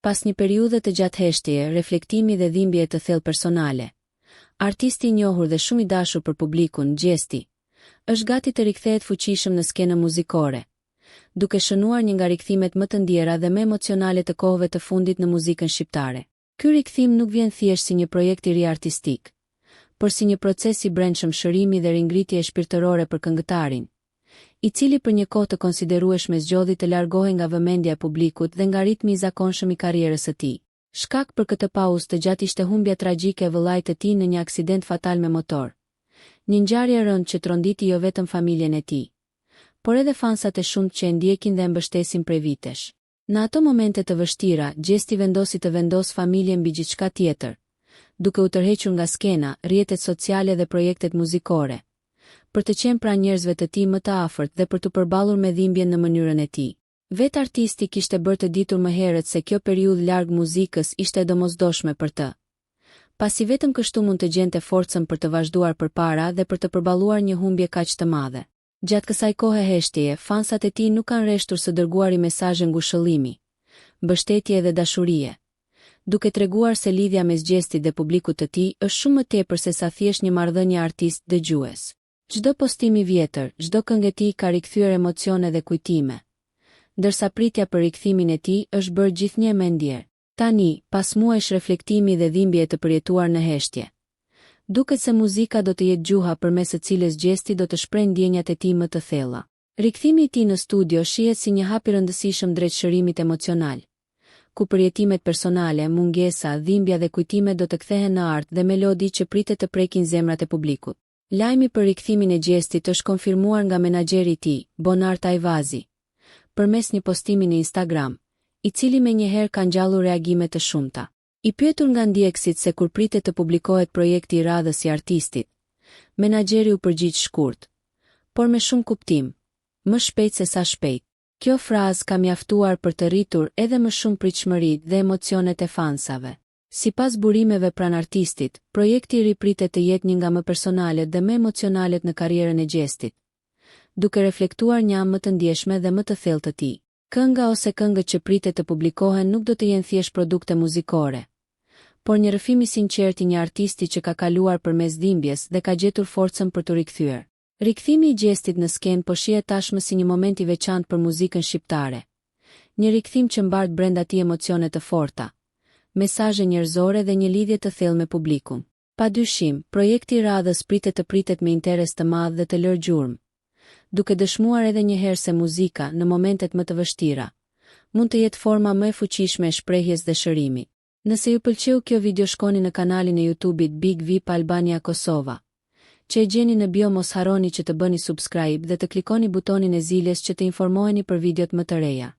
Pas një periudhe të gjatë heshtjeje, reflektimi dhe dhimbje të thellë personale, artisti i njohur dhe shumë i dashur për publikun, Gjesti, është gati të rikthehet fuqishëm në skenën muzikore, duke shënuar një nga rikthimet më të ndjera dhe më emocionale të kohëve të fundit në muzikën shqiptare. Ky rikthim nuk vjen thjesht si një projekt i ri artistik, por si një proces i brendshëm shërimi dhe ringritje shpirtërore për këngëtarin, i cili për një kohë të konsiderueshme zgjodhi të largohej nga vëmendja e publikut dhe nga ritmi i zakonshëm i karrierës së tij. Shkak për këtë pauzë të gjatë ishte humbja tragjike e vëllait të tij në një aksident fatal me motor. Një ngjarje e rëndë që tronditi jo vetëm familjen e tij, por edhe fansat e shumtë që e ndjekin dhe e mbështesin prej vitesh. Në ato momente të vështira, Gjesti vendosi të vendos familjen mbi gjithçka tjetër, duke u tërhequr nga skena, rrjetet sociale dhe projektet muzikore, për të qenë pranë njerëzve të tij më të afërt dhe për të përballur me dhimbjen në mënyrën e tij. Vetë artisti kishte bërë të ditur më herët se kjo periudhë larg muzikës ishte e domosdoshme për të, pasi vetëm kështu mund të gjente forcën për të vazhduar përpara dhe për të përballuar një humbje kaq të madhe. Gjatë kësaj kohe heshtjeje, fansat e tij nuk kanë rreshtur së dërguari mesazhe ngushëllimi, mbështetje dhe dashurie, duke treguar se lidhja mes Gjestit dhe publikut të tij është shumë më tepër se sa thjesht një marrëdhënie artist-dëgjues. Çdo postim i vjetër, çdo këngë e tij ka rikthyer emocione dhe kujtime, ndërsa pritja për rikthimin e tij është bërë gjithnjë më e ndjer. Tani, pas muajsh reflektimi dhe dhimbje të përjetuar në heshtje, duket se muzika do të jetë gjuha përmes së cilës Gjesti do të shprehë ndjenjat e tij më të thella. Rikthimi i tij në studio shihet si një hap i rëndësishëm drejt shërimit emocional, ku përjetimet personale, mungesa, dhimbja dhe kujtimet do të kthehen në art dhe melodi që pritet të prekin zemrat e publikut. Lajmi për rikthimin e Gjestit është konfirmuar nga menaxheri i tij, Bonart Ajvazi, përmes një postimi në Instagram, i cili menjëherë ka ngjallur reagime të shumta. I pyetur nga ndjekësit se kur pritet të publikohet projekti i radhës si artistit, menaxheri u përgjigj shkurt, por me shumë kuptim, më shpejt se sa shpejt. Kjo frazë ka mjaftuar për të rritur edhe më shumë pritshmëri dhe emocionet e fansave. Sipas burimeve pranë artistit, projekti i ri pritet të jetë një nga më personalet dhe më emocionalet në karrierën e Gjestit, duke reflektuar një më të ndjeshme dhe më të thellë të tij. Kënga ose këngët që pritet të publikohen nuk do të jenë thjesht produkte muzikore, por një rrëfim i sinqert i një artisti që ka kaluar përmes dhimbjes dhe ka gjetur forcën për të rikthyer. Rikthimi i Gjestit në skenë po shihet tashmë si një moment i veçantë për muzikën shqiptare. Një rikthim që mbart brenda tij emocione të forta, mesazhe njerëzore dhe një lidhje të thellë me publikun. Padyshim, projekti i radhës pritet me interes të madh dhe të lërë gjurmë, duke dëshmuar edhe një herë se muzika, në momentet më të vështira, mund të jetë forma më e fuqishme e shprehjes dhe shërimit. Nëse ju pëlqeu kjo video, shkoni në kanalin e YouTube-it Big VIP Albania Kosova, që e gjeni në bio. Mos harroni që të bëni subscribe dhe të klikoni butonin e ziljes që të informoheni për videot më të reja.